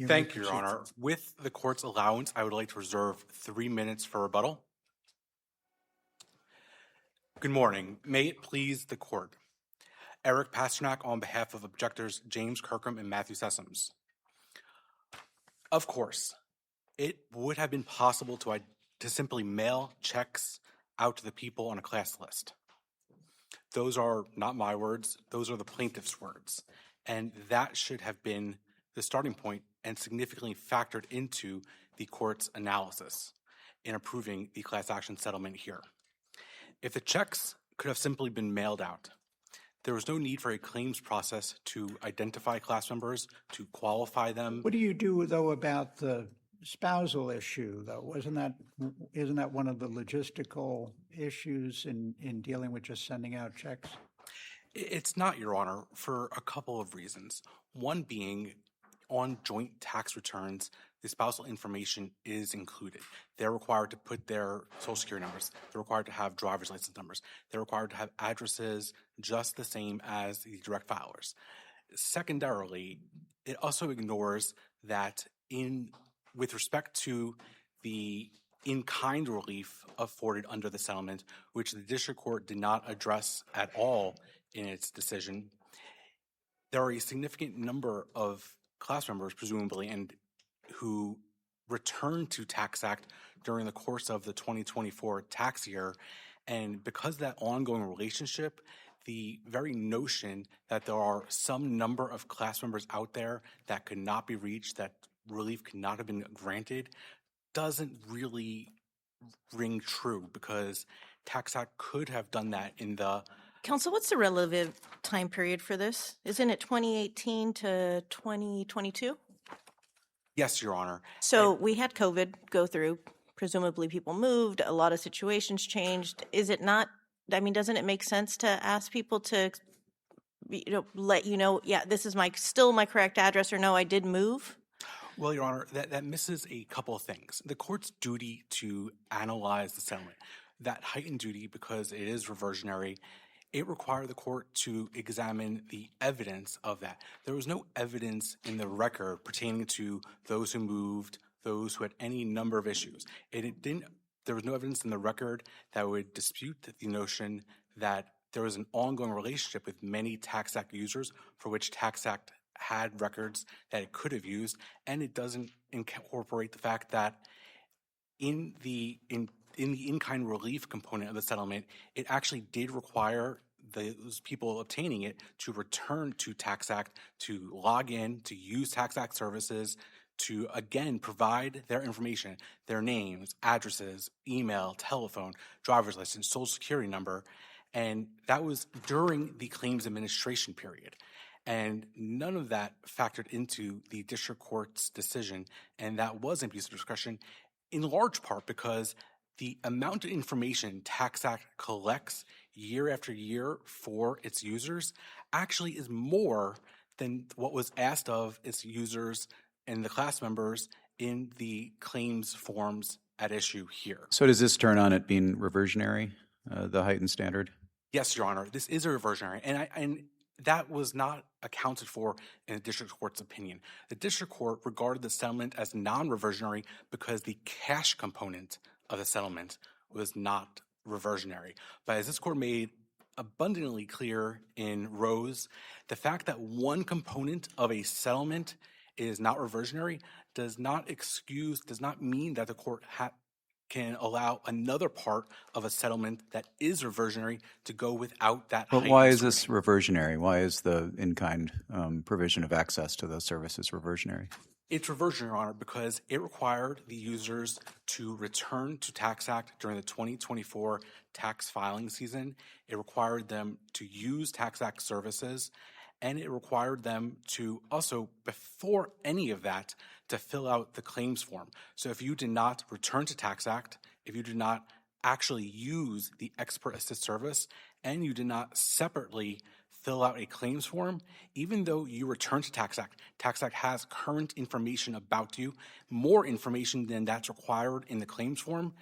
Thank you, Your Honor. With the court's allowance, I would like to reserve 3 minutes for rebuttal. Good morning. May it please the court. Eric Pasternak on behalf of objectors James Kirkham and Matthew Sessoms. Of course, it would have been possible to simply mail checks out to the people on a class list. Those are not my words, those are the plaintiff's words. And that should have been the starting point and significantly factored into the court's analysis in approving the class action settlement here. If the checks could have simply been mailed out, there was no need for a claims process to identify class members, to qualify them. What do you do, though, about the spousal issue, though? Isn't that one of the logistical issues in dealing with just sending out checks? It's not, Your Honor, for a couple of reasons. One being, on joint tax returns, the spousal information is included. They're required to put their social security numbers. They're required to have driver's license numbers. They're required to have addresses just the same as the direct filers. Secondarily, it also ignores that with respect to the in-kind relief afforded under the settlement, which the district court did not address at all in its decision, there are a significant number of class members, presumably, and who returned to TaxAct during the course of the 2024 tax year. And because of that ongoing relationship, the very notion that there are some number of class members out there that could not be reached, that relief could not have been granted, doesn't really ring true, because TaxAct could have done that in the... Counsel, what's the relevant time period for this? Isn't it 2018 to 2022? Yes, Your Honor. So we had COVID go through. Presumably people moved. A lot of situations changed. Is it not, doesn't it make sense to ask people to, let you know, yeah, this is still my correct address, or no, I did move? Well, Your Honor, that misses a couple of things. The court's duty to analyze the settlement, that heightened duty, because it is reversionary, it required the court to examine the evidence of that. There was no evidence in the record pertaining to those who moved, those who had any number of issues. There was no evidence in the record that would dispute the notion that there was an ongoing relationship with many TaxAct users for which TaxAct had records that it could have used, and it doesn't incorporate the fact that in the in-kind relief component of the settlement, it actually did require those people obtaining it to return to TaxAct, to log in, to use TaxAct services, to, again, provide their information, their names, addresses, email, telephone, driver's license, social security number, and that was during the claims administration period. And none of that factored into the district court's decision, and that was an abuse of discretion, in large part because the amount of information TaxAct collects year after year for its users actually is more than what was asked of its users and the class members in the claims forms at issue here. So does this turn on it being reversionary, the heightened standard? Yes, Your Honor, this is a reversionary, and that was not accounted for in the district court's opinion. The district court regarded the settlement as non-reversionary because the cash component of the settlement was not reversionary. But as this court made abundantly clear in Rose, the fact that one component of a settlement is not reversionary does not mean that the court can allow another part of a settlement that is reversionary to go without that. But why is this reversionary? Why is the in-kind provision of access to those services reversionary? It's reversionary, Your Honor, because it required the users to return to TaxAct during the 2024 tax filing season. It required them to use TaxAct services, and it required them to also, before any of that, to fill out the claims form. So if you did not return to TaxAct, if you did not actually use the expert assist service, and you did not separately fill out a claims form, even though you return to TaxAct, TaxAct has current information about you, more information than that's required in the claims form,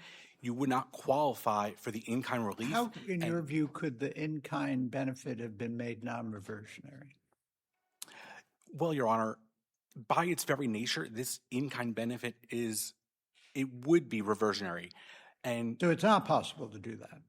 you would not qualify for the in-kind relief. How, in your view, could the in-kind benefit have been made non-reversionary? Well, Your Honor, by its very nature, this in-kind benefit would be reversionary. And So it's not possible to do that,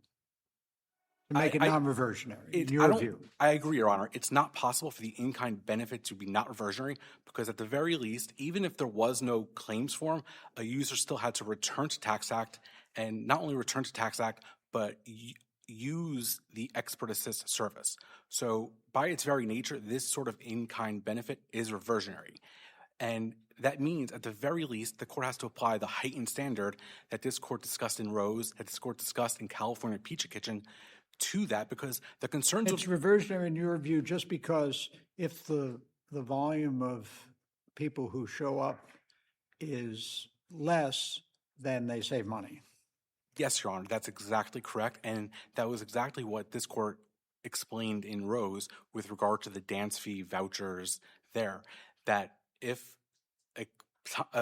to make it non-reversionary, in your view. I agree, Your Honor. It's not possible for the in-kind benefit to be not reversionary because at the very least, even if there was no claims form, a user still had to return to TaxAct, and not only return to TaxAct, but use the expert assist service. So by its very nature, this sort of in-kind benefit is reversionary. And that means, at the very least, the court has to apply the heightened standard that this court discussed in Rose, that this court discussed in California Pizza Kitchen, to that, because the concerns It's reversionary in your view just because if the volume of people who show up is less, then they save money. Yes, Your Honor, that's exactly correct. And that was exactly what this court explained in Rose with regard to the dance fee vouchers there, that if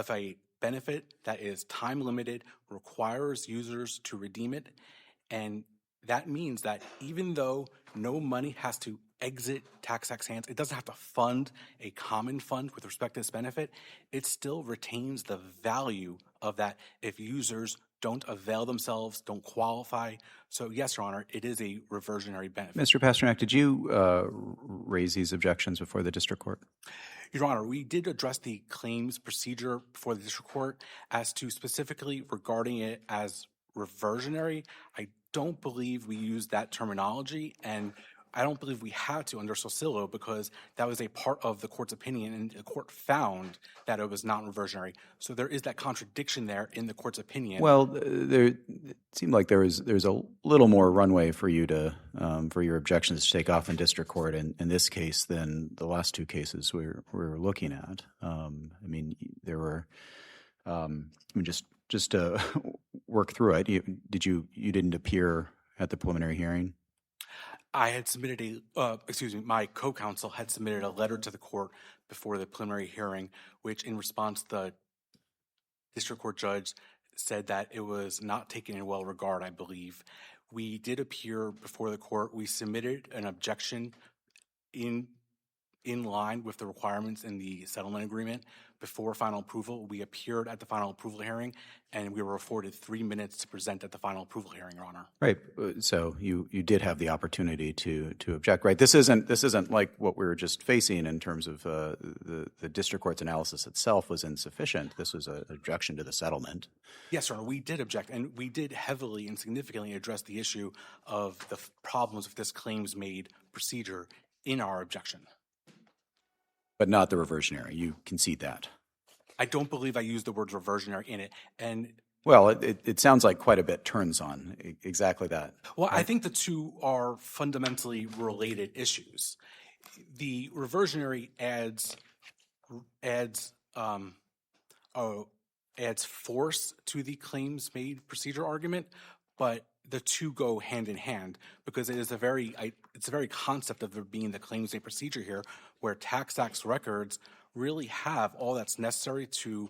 a benefit that is time limited requires users to redeem it, and that means that even though no money has to exit TaxAct's hands, it doesn't have to fund a common fund with respect to this benefit, it still retains the value of that if users don't avail themselves, don't qualify. So yes, Your Honor, it is a reversionary benefit. Mr. Pasternak, did you raise these objections before the district court? Your Honor, we did address the claims procedure before the district court as to specifically regarding it as reversionary. I don't believe we used that terminology, and I don't believe we had to under Sosilo because that was a part of the court's opinion, and the court found that it was not reversionary. So there is that contradiction there in the court's opinion. Well, it seemed like there's a little more runway for you to for your objections to take off in district court in this case than the last two cases we're looking at. I mean, there were just to work through it. You didn't appear at the preliminary hearing? I had submitted my co-counsel had submitted a letter to the court before the preliminary hearing, which in response, the district court judge said that it was not taken in well regard, I believe. We did appear before the court. We submitted an objection in line with the requirements in the settlement agreement before final approval. We appeared at the final approval hearing, and we were afforded 3 minutes to present at the final approval hearing, Your Honor. Right. So you did have the opportunity to object, right? This isn't like what we were just facing in terms of the district court's analysis itself was insufficient. This was an objection to the settlement. Yes, Your Honor, we did object, and we did heavily and significantly address the issue of the problems with this claims-made procedure in our objection. But not the reversionary. You concede that. I don't believe I used the word reversionary in it. And well, it sounds like quite a bit turns on exactly that. Well, right? I think the two are fundamentally related issues. The reversionary adds force to the claims-made procedure argument, but the two go hand in hand because it's the very concept of there being the claims-made procedure here, where TaxAct's records really have all that's necessary to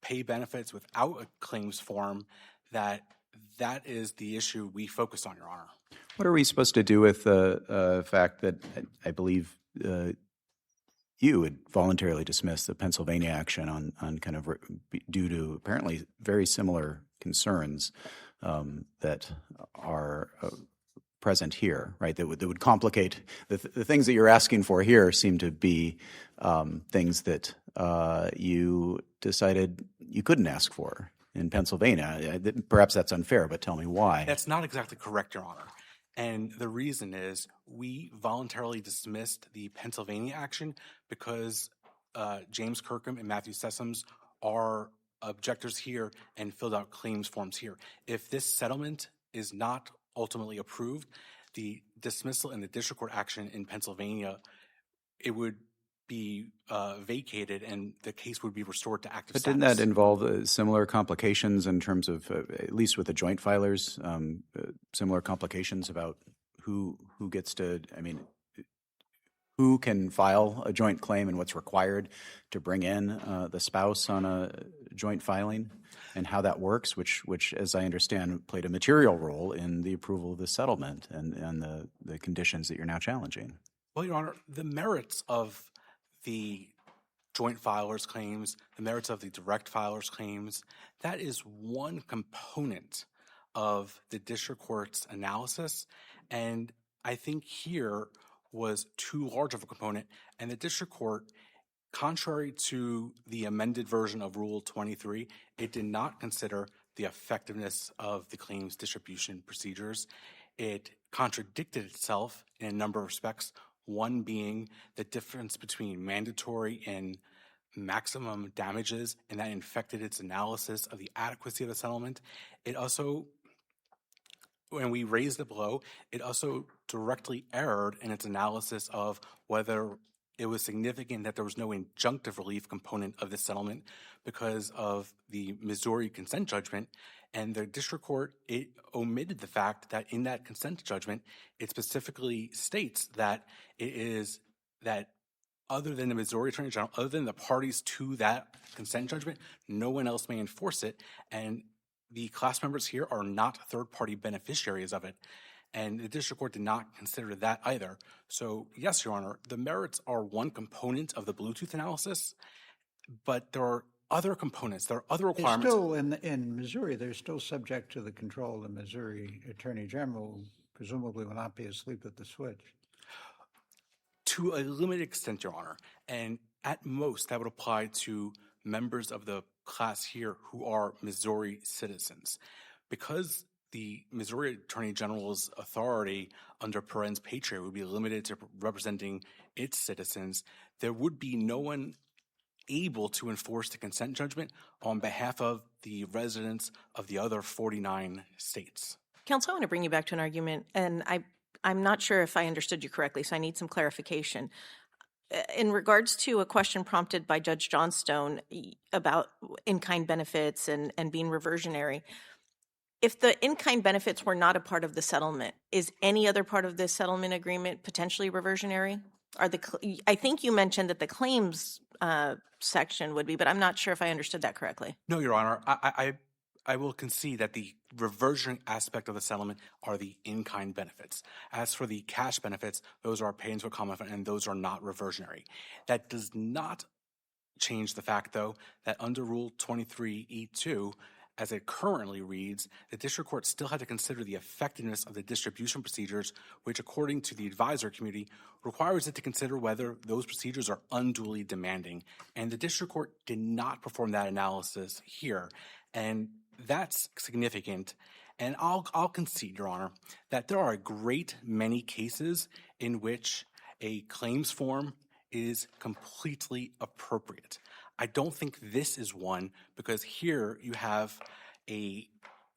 pay benefits without a claims form. That is the issue we focus on, Your Honor. What are we supposed to do with the fact that I believe you would voluntarily dismiss the Pennsylvania action on kind of due to apparently very similar concerns that are present here, right? That would complicate the things that you're asking for here seem to be things that you decided you couldn't ask for in Pennsylvania. Perhaps that's unfair, but tell me why. That's not exactly correct, Your Honor. And the reason is we voluntarily dismissed the Pennsylvania action because James Kirkham and Matthew Sessoms are objectors here and filled out claims forms here. If this settlement is not ultimately approved, the dismissal in the district court action in Pennsylvania, it would be vacated and the case would be restored to active status. But didn't that involve similar complications in terms of, at least with the joint filers, similar complications about who gets to, I mean, who can file a joint claim and what's required to bring in the spouse on a joint filing and how that works, which as I understand, played a material role in the approval of the settlement and the conditions that you're now challenging. Well, Your Honor, the merits of the joint filers claims, the merits of the direct filers claims. That is one component of the district court's analysis, and I think here was too large of a component, and the district court, contrary to the amended version of Rule 23, it did not consider the effectiveness of the claims distribution procedures. It contradicted itself in a number of respects, one being the difference between mandatory and maximum damages, and that infected its analysis of the adequacy of the settlement. It also, when we raised it below, it also directly erred in its analysis of whether it was significant that there was no injunctive relief component of the settlement because of the Missouri consent judgment. And the district court, it omitted the fact that in that consent judgment, it specifically states that it is that other than the Missouri Attorney General, other than the parties to that consent judgment, no one else may enforce it. And the class members here are not third-party beneficiaries of it. And the district court did not consider that either. So, yes, Your Honor, the merits are one component of the Bluetooth analysis, but there are other components. There are other It's requirements. still, in Missouri, they're still subject to the control of the Missouri Attorney General, who presumably will not be asleep at the switch. To a limited extent, Your Honor. And at most, that would apply to members of the class here who are Missouri citizens. Because the Missouri Attorney General's authority under Parens Patriot would be limited to representing its citizens, there would be no one able to enforce the consent judgment on behalf of the residents of the other 49 states. Counsel, I want to bring you back to an argument, and I'm not sure if I understood you correctly, so I need some clarification. In regards to a question prompted by Judge Johnstone about in-kind benefits and being reversionary, if the in-kind benefits were not a part of the settlement, is any other part of this settlement agreement potentially reversionary? I think you mentioned that the claims section would be, but I'm not sure if I understood that correctly. No, Your Honor. I will concede that the reversionary aspect of the settlement are the in-kind benefits. As for the cash benefits, those are paid into a common fund, and those are not reversionary. That does not change the fact, though, that under Rule 23E2, as it currently reads, the district court still had to consider the effectiveness of the distribution procedures, which, according to the advisory community, requires it to consider whether those procedures are unduly demanding. And the district court did not perform that analysis here. And that's significant. And I'll concede, Your Honor, that there are a great many cases in which a claims form is completely appropriate. I don't think this is one, because here you have a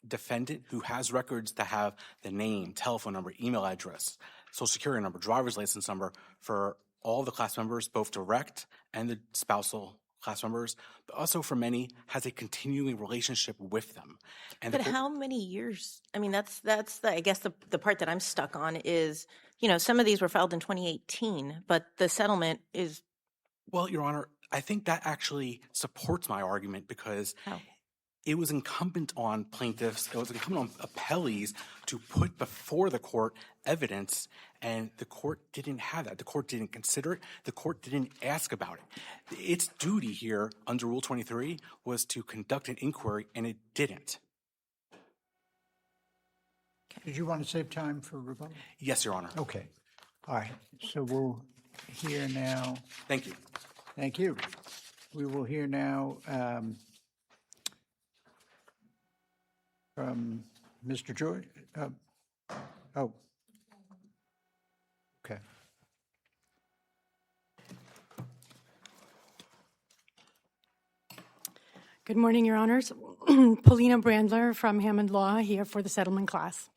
defendant who has records that have the name, telephone number, email address, social security number, driver's license number for all the class members, both direct and the spousal class members, but also for many has a continuing relationship with them. And But how many years? I mean, that's the, I guess the part that I'm stuck on is, some of these were filed in 2018, but the settlement is. Well, Your Honor, I think that actually supports my argument, because it was incumbent on plaintiffs, it was incumbent on appellees to put before the court evidence, and the court didn't have that. The court didn't consider it. The court didn't ask about it. Its duty here under Rule 23 was to conduct an inquiry, and it didn't. Did you want to save time for rebuttal? Yes, Your Honor. Okay. All right. So we'll hear now. Thank you. Thank you. We will hear now from Mr. Joy. Okay. Good morning, Your Honors. Paulina Brandler from Hammond Law here for the settlement class.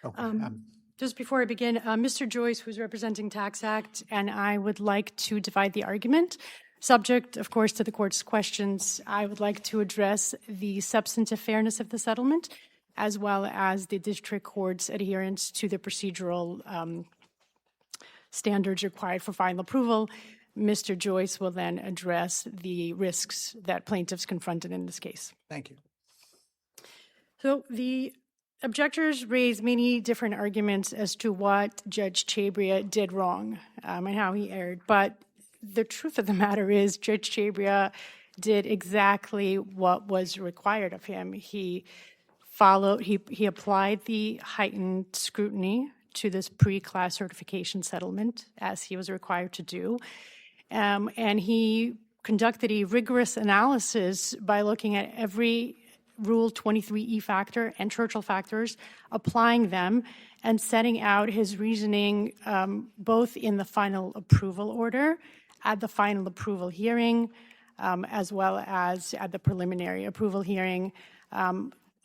Okay. Just before I begin, Mr. Joyce, who's representing TaxAct, and I would like to divide the argument. Subject, of course, to the court's questions, I would like to address the substantive fairness of the settlement, as well as the district court's adherence to the procedural standards required for final approval. Mr. Joyce will then address the risks that plaintiffs confronted in this case. Thank you. So the objectors raised many different arguments as to what Judge Chabria did wrong and how he erred, but the truth of the matter is Judge Chhabria did exactly what was required of him. He applied the heightened scrutiny to this pre-class certification settlement, as he was required to do. And he conducted a rigorous analysis by looking at every Rule 23E factor and Churchill factors, applying them, and setting out his reasoning both in the final approval order, at the final approval hearing, as well as at the preliminary approval hearing.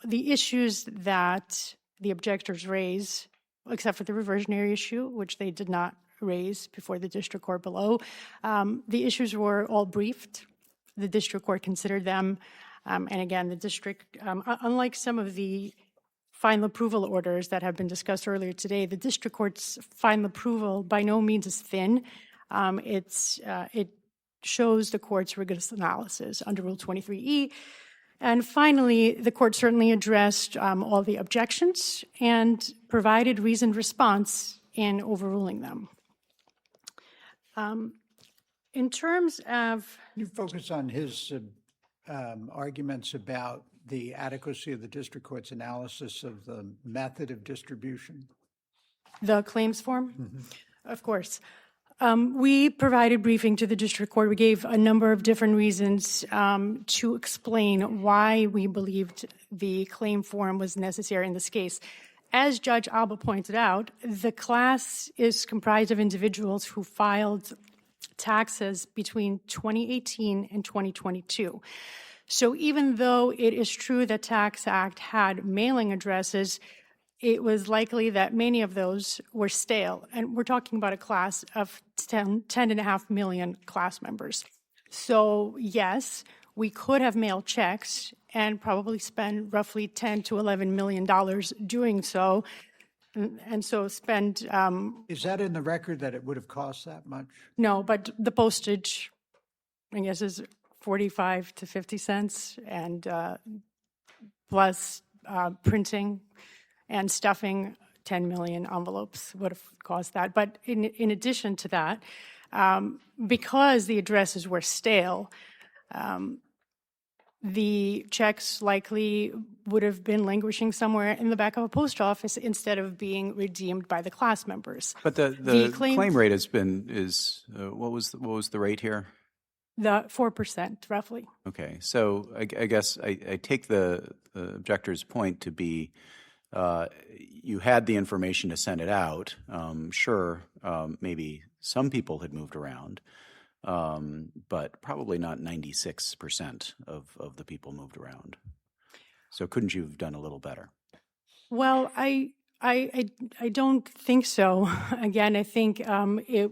The issues that the objectors raise, except for the reversionary issue, which they did not raise before the district court below, the issues were all briefed. The district court considered them. And again, the district, unlike some of the final approval orders that have been discussed earlier today, the district court's final approval by no means is thin. It shows the court's rigorous analysis under Rule 23E. And finally, the court certainly addressed all the objections and provided reasoned response in overruling them. In terms of... You focus on his arguments about the adequacy of the district court's analysis of the method of distribution. The claims form? Mm-hmm. Of course. We provided briefing to the district court. We gave a number of different reasons to explain why we believed the claim form was necessary in this case. As Judge Alba pointed out, the class is comprised of individuals who filed taxes between 2018 and 2022. So even though it is true that TaxAct had mailing addresses, it was likely that many of those were stale. And we're talking about a class of 10.5 million class members. So yes, we could have mailed checks and probably spend roughly $10 to $11 million doing so. And so spend... Is that in the record that it would have cost that much? No, but the postage, I guess, is 45 to 50 cents, and plus printing and stuffing 10 million envelopes would have cost that. But in addition to that, because the addresses were stale, the checks likely would have been languishing somewhere in the back of a post office instead of being redeemed by the class members. But the claim rate is what was the rate here? The 4%, roughly. Okay, so I guess I take the objector's point to be you had the information to send it out. Sure, maybe some people had moved around, but probably not 96% of the people moved around. So couldn't you have done a little better? Well, I don't think so. Again, I think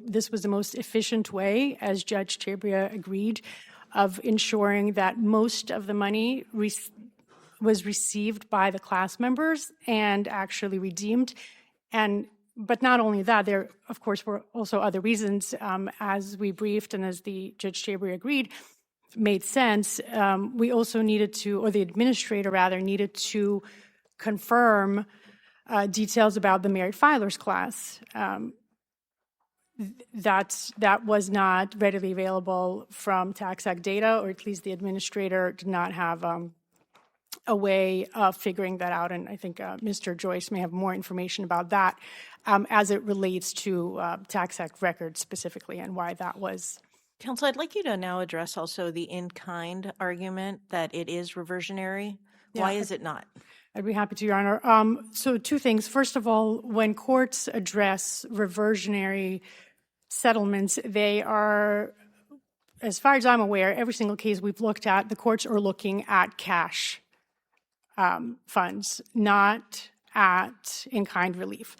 this was the most efficient way, as Judge Chhabria agreed, of ensuring that most of the money was received by the class members and actually redeemed. But not only that, there, of course, were also other reasons, as we briefed and as the Judge Chhabria agreed, made sense. We also needed to, or the administrator rather, needed to confirm details about the married filers class. That was not readily available from TaxAct data, or at least the administrator did not have a way of figuring that out. And I think Mr. Joyce may have more information about that as it relates to TaxAct records specifically and why that was. Counsel, I'd like you to now address also the in-kind argument that it is reversionary. Yeah, why is it not? I'd be happy to, Your Honor. So two things. First of all, when courts address reversionary settlements, they are, as far as I'm aware, every single case we've looked at, the courts are looking at cash funds, not at in-kind relief.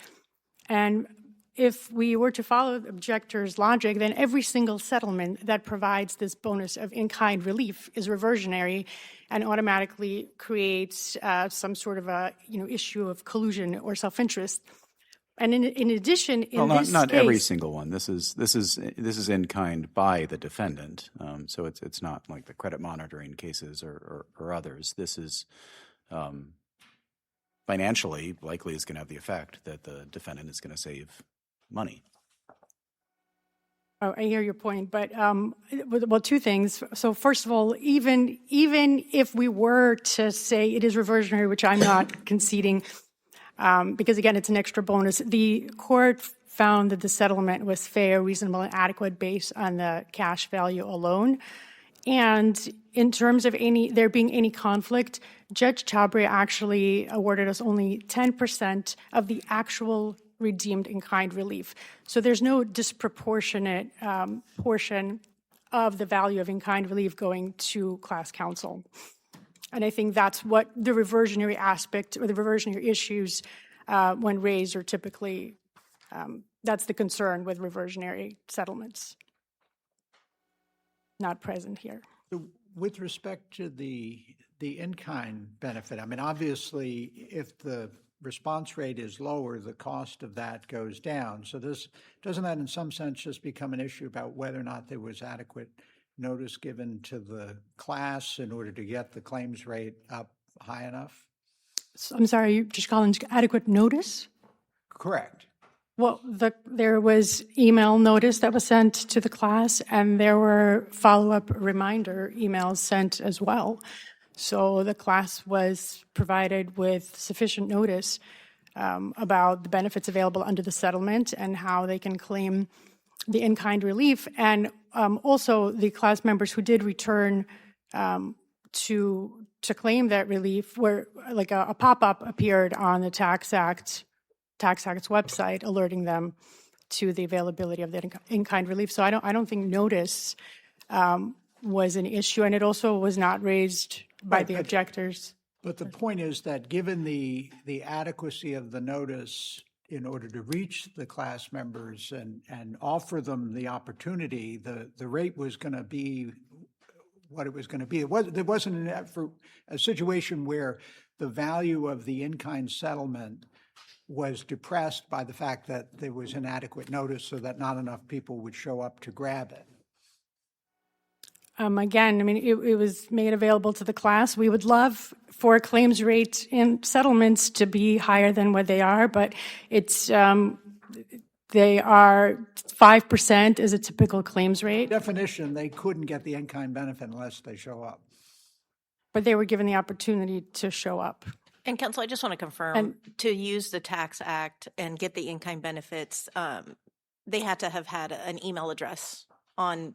And if we were to follow the objector's logic, then every single settlement that provides this bonus of in-kind relief is reversionary and automatically creates some sort of a issue of collusion or self-interest. And in addition, in this not case, every single one. This is in kind by the defendant. So it's not like the credit monitoring cases or others. This is financially likely is going to have the effect that the defendant is going to save money. Oh, I hear your point, but well, two things. So first of all, even if we were to say it is reversionary, which I'm not conceding, because again, it's an extra bonus, the court found that the settlement was fair, reasonable, and adequate based on the cash value alone. And in terms of there being any conflict, Judge Chabre actually awarded us only 10% of the actual redeemed in-kind relief. So there's no disproportionate portion of the value of in-kind relief going to class counsel. And I think that's what the reversionary aspect or the reversionary issues when raised are typically, that's the concern with reversionary settlements. Not present here. So with respect to the in-kind benefit, I mean, obviously, if the response rate is lower, the cost of that goes down. So doesn't that in some sense just become an issue about whether or not there was adequate notice given to the class in order to get the claims rate up high enough? So, I'm sorry, Judge Collins, adequate notice? Correct. Well, there was email notice that was sent to the class, and there were follow-up reminder emails sent as well. So the class was provided with sufficient notice about the benefits available under the settlement and how they can claim the in-kind relief. And also the class members who did return to claim that relief, where like a pop-up appeared on the TaxAct's website alerting them to the availability of the in-kind relief. So I don't think notice was an issue, and it also was not raised by the objectors. But the point is that given the adequacy of the notice in order to reach the class members and offer them the opportunity, the rate was going to be what it was going to be. There wasn't a situation where the value of the in-kind settlement was depressed by the fact that there was inadequate notice so that not enough people would show up to grab it. Again, I mean, it was made available to the class. We would love for claims rate in settlements to be higher than what they are, but it's they are 5% is a typical claims rate. Definition, they couldn't get the in-kind benefit unless they show up. But they were given the opportunity to show up. And counsel, I just want to confirm, to use the Tax Act and get the in-kind benefits, they had to have had an email address on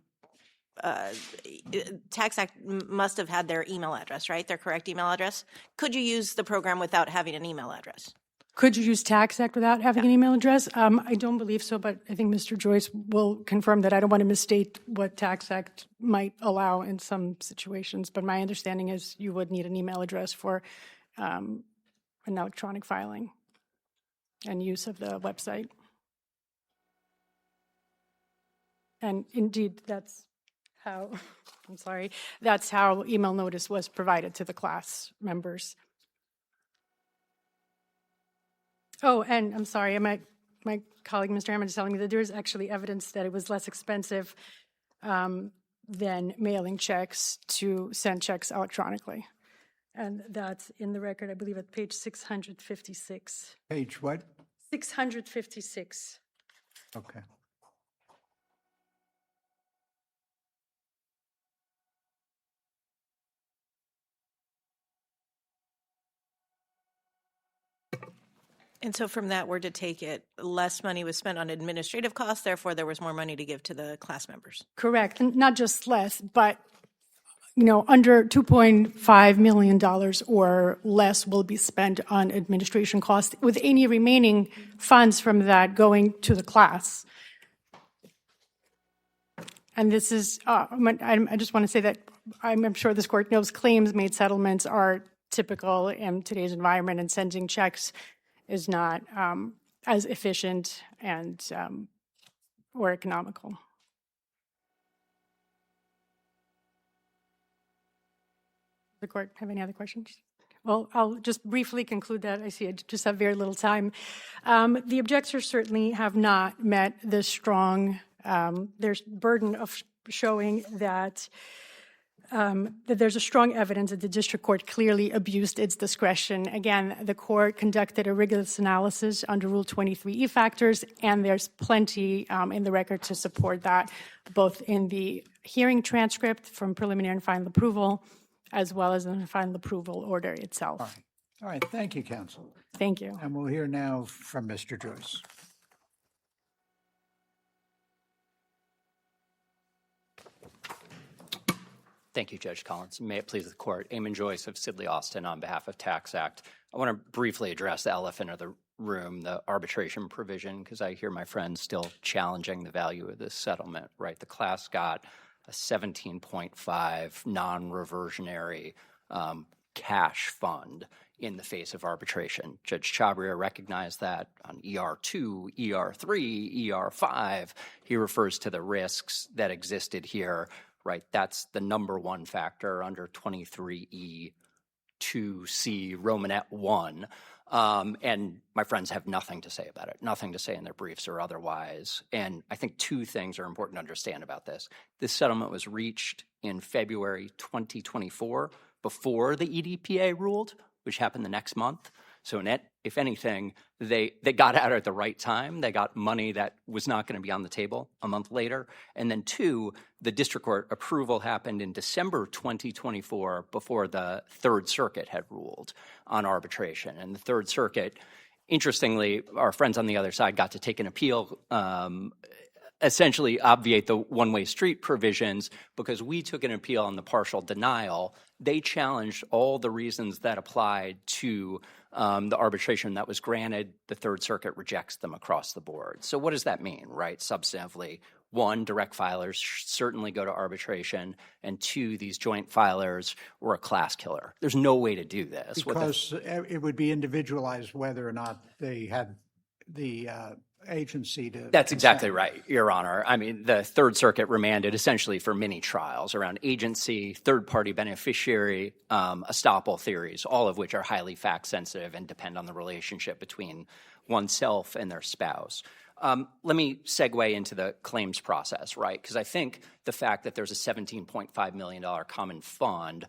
Tax Act must have had their email address, right? Their correct email address. Could you use the program without having an email address? Could you use TaxAct without having an email address? I don't believe so, but I think Mr. Joyce will confirm that. I don't want to misstate what TaxAct might allow in some situations, but my understanding is you would need an email address for an electronic filing and use of the website. And indeed, that's how, that's how email notice was provided to the class members. Oh, and I'm sorry, my colleague, Mr. Hammond, is telling me that there is actually evidence that it was less expensive than mailing checks to send checks electronically. And that's in the record, I believe, at page 656. Page what? 656. Okay. And so from that, we're to take it, less money was spent on administrative costs, therefore there was more money to give to the class members. Correct. And not just less, but under $2.5 million or less will be spent on administration costs, with any remaining funds from that going to the class. And this is, I just want to say that I'm sure this court knows claims-made settlements are typical in today's environment, and sending checks is not as efficient and or economical. The court have any other questions? Well, I'll just briefly conclude that. I see I just have very little time. The objectors certainly have not met the strong, their burden of showing that that there's a strong evidence that the district court clearly abused its discretion. Again, the court conducted a rigorous analysis under Rule 23E factors, and there's plenty in the record to support that, both in the hearing transcript from preliminary and final approval, as well as in the final approval order itself. All right, thank you, counsel. Thank you. And we'll hear now from Mr. Joyce. Thank you, Judge Collins. May it please the court. Eamon Joyce of Sidley Austin on behalf of TaxAct. I want to briefly address the elephant of the room, the arbitration provision, because I hear my friends still challenging the value of this settlement, right? The class got a 17.5 non-reversionary cash fund in the face of arbitration. Judge Chabria recognized that on ER2, ER3, ER5. He refers to the risks that existed here, right? That's the number one factor under 23E 2C Romanet 1. And my friends have nothing to say about it, nothing to say in their briefs or otherwise. And I think two things are important to understand about this. This settlement was reached in February 2024 before the EDPA ruled, which happened the next month. So if anything, they got out at the right time. They got money that was not going to be on the table a month later. And then two, the district court approval happened in December 2024 before the Third Circuit had ruled on arbitration. And the Third Circuit, interestingly, our friends on the other side got to take an appeal, essentially obviate the one-way street provisions because we took an appeal on the partial denial. They challenged all the reasons that applied to the arbitration that was granted. The Third Circuit rejects them across the board. So what does that mean, right? Substantively, one, direct filers certainly go to arbitration, and two, these joint filers were a class killer. There's no way to do this. Because it would be individualized whether or not they had the agency to... That's exactly right, Your Honor. I mean, the Third Circuit remanded essentially for mini trials around agency, third-party beneficiary, estoppel theories, all of which are highly fact-sensitive and depend on the relationship between oneself and their spouse. Let me segue into the claims process, right? Because I think the fact that there's a $17.5 million common fund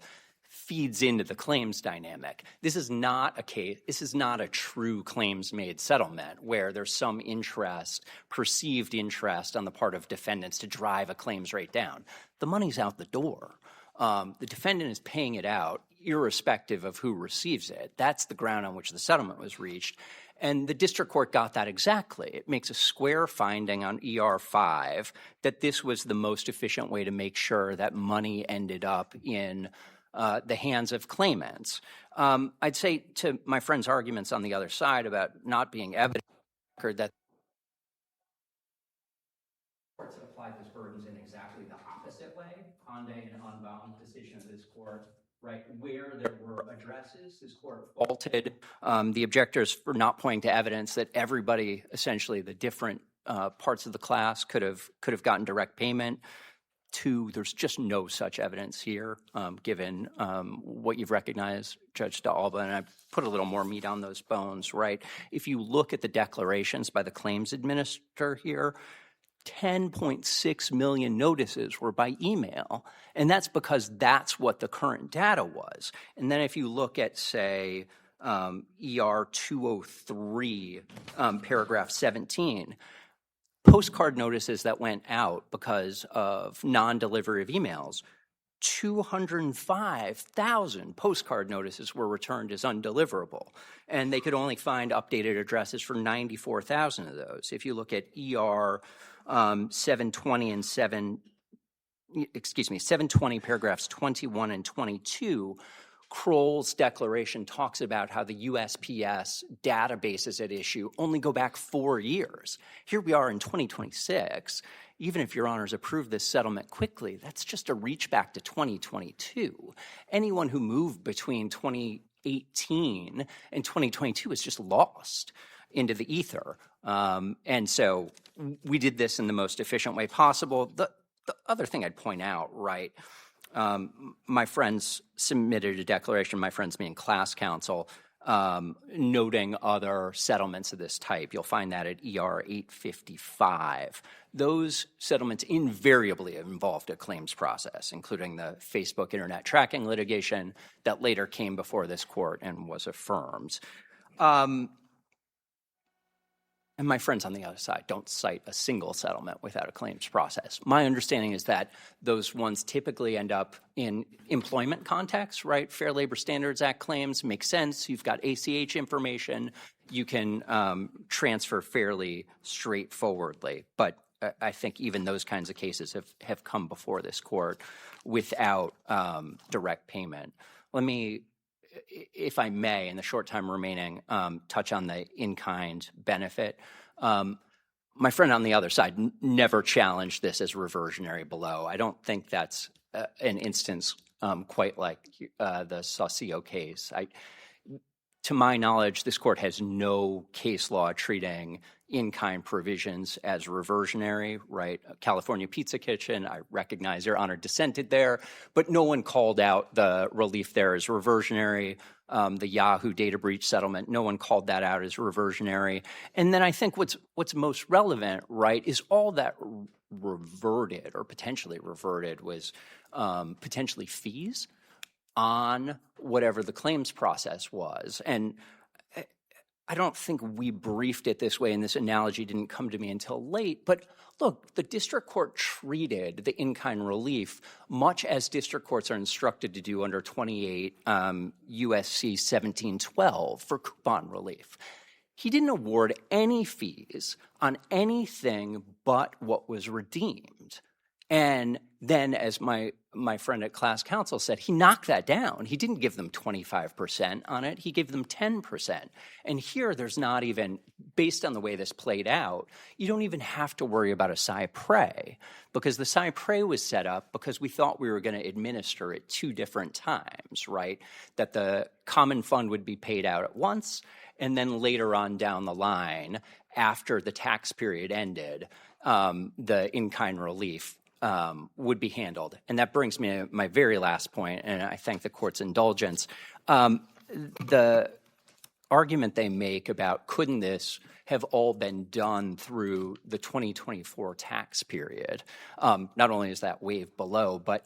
feeds into the claims dynamic. This is not a case, this is not a true claims-made settlement where there's some interest, perceived interest on the part of defendants to drive a claims rate down. The money's out the door. The defendant is paying it out irrespective of who receives it. That's the ground on which the settlement was reached. And the district court got that exactly. It makes a square finding on ER5 that this was the most efficient way to make sure that money ended up in the hands of claimants. I'd say to my friend's arguments on the other side about not being evident that courts have applied those burdens in exactly the opposite way. Conde and Unbound decision of this court, right, where there were addresses, this court faulted the objectors for not pointing to evidence that everybody, essentially the different parts of the class could have gotten direct payment. Two, there's just no such evidence here, given what you've recognized, Judge D'Alba, and I put a little more meat on those bones, right? If you look at the declarations by the claims administrator here, 10.6 million notices were by email, and that's because that's what the current data was. And then if you look at, say, ER 203, paragraph 17, postcard notices that went out because of non-delivery of emails, 205,000 postcard notices were returned as undeliverable, and they could only find updated addresses for 94,000 of those. If you look at ER 720 and 720 paragraphs 21 and 22, Kroll's declaration talks about how the USPS databases at issue only go back 4 years. Here we are in 2026. Even if Your Honors approve this settlement quickly, that's just a reach back to 2022. Anyone who moved between 2018 and 2022 is just lost into the ether. And so we did this in the most efficient way possible. The other thing I'd point out, right, my friends submitted a declaration, my friends being class counsel, noting other settlements of this type. You'll find that at ER 855. Those settlements invariably involved a claims process, including the Facebook internet tracking litigation that later came before this court and was affirmed. And my friends on the other side don't cite a single settlement without a claims process. My understanding is that those ones typically end up in employment contexts, right? Fair Labor Standards Act claims make sense. You've got ACH information. You can transfer fairly straightforwardly. But I think even those kinds of cases have come before this court without direct payment. Let me, if I may, in the short time remaining, touch on the in-kind benefit. My friend on the other side never challenged this as reversionary below. I don't think that's an instance quite like the Saucio case. To my knowledge, this court has no case law treating in-kind provisions as reversionary, right? California Pizza Kitchen, I recognize Your Honor dissented there, but no one called out the relief there as reversionary. The Yahoo data breach settlement, no one called that out as reversionary. And then I think what's most relevant, right, is all that reverted or potentially reverted was potentially fees on whatever the claims process was. And I don't think we briefed it this way, and this analogy didn't come to me until late. But look, the district court treated the in-kind relief much as district courts are instructed to do under 28 USC 1712 for coupon relief. He didn't award any fees on anything but what was redeemed. And then, as my friend at class counsel said, he knocked that down. He didn't give them 25% on it. He gave them 10%. And here, there's not even, based on the way this played out, you don't even have to worry about a cypre, because the cypre was set up because we thought we were going to administer it 2 different times, right? That the common fund would be paid out at once, and then later on down the line, after the tax period ended, the in-kind relief would be handled. And that brings me to my very last point, and I thank the court's indulgence. The argument they make about couldn't this have all been done through the 2024 tax period, not only is that waived below, but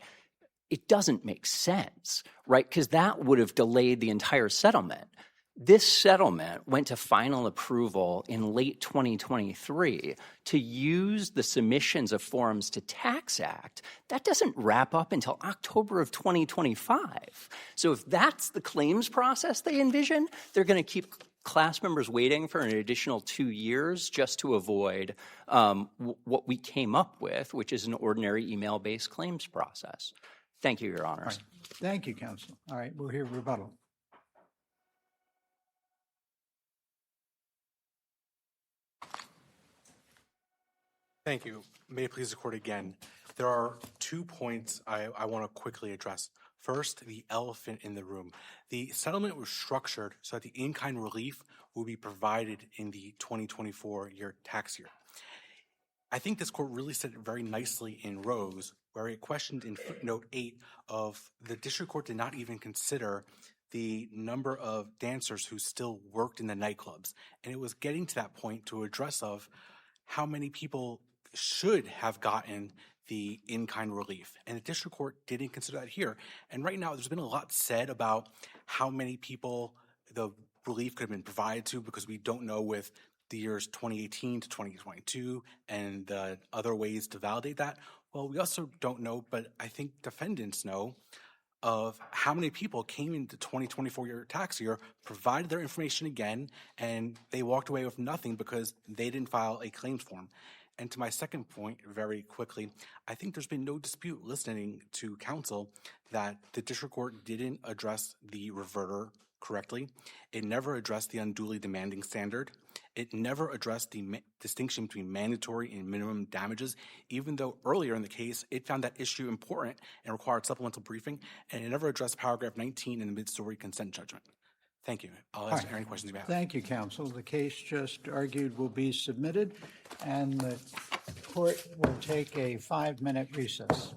it doesn't make sense, right? Because that would have delayed the entire settlement. This settlement went to final approval in late 2023 to use the submissions of forms to TaxAct. That doesn't wrap up until October of 2025. So if that's the claims process they envision, they're going to keep class members waiting for an additional 2 years just to avoid what we came up with, which is an ordinary email-based claims process. Thank you, Your Honors. Right. Thank you, counsel. All right, we'll hear rebuttal. Thank you. May it please the court again. There are 2 points I want to quickly address. First, the elephant in the room. The settlement was structured so that the in-kind relief will be provided in the 2024 tax year. I think this court really said it very nicely in Rose, where it questioned in footnote 8 of the district court did not even consider the number of dancers who still worked in the nightclubs. And it was getting to that point to address of how many people should have gotten the in-kind relief. And the district court didn't consider that here. And right now, there's been a lot said about how many people the relief could have been provided to, because we don't know with the years 2018 to 2022 and the other ways to validate that. Well, we also don't know, but I think defendants know of how many people came into 2024 tax year, provided their information again, and they walked away with nothing because they didn't file a claims form. And to my second point, very quickly, I think there's been no dispute listening to counsel that the district court didn't address the reverter correctly. It never addressed the unduly demanding standard. It never addressed the distinction between mandatory and minimum damages, even though earlier in the case, it found that issue important and required supplemental briefing, and it never addressed paragraph 19 in the mid-story consent judgment. Thank you. I'll answer any questions you have. Thank you, counsel. The case just argued will be submitted, and the court will take a 5-minute recess.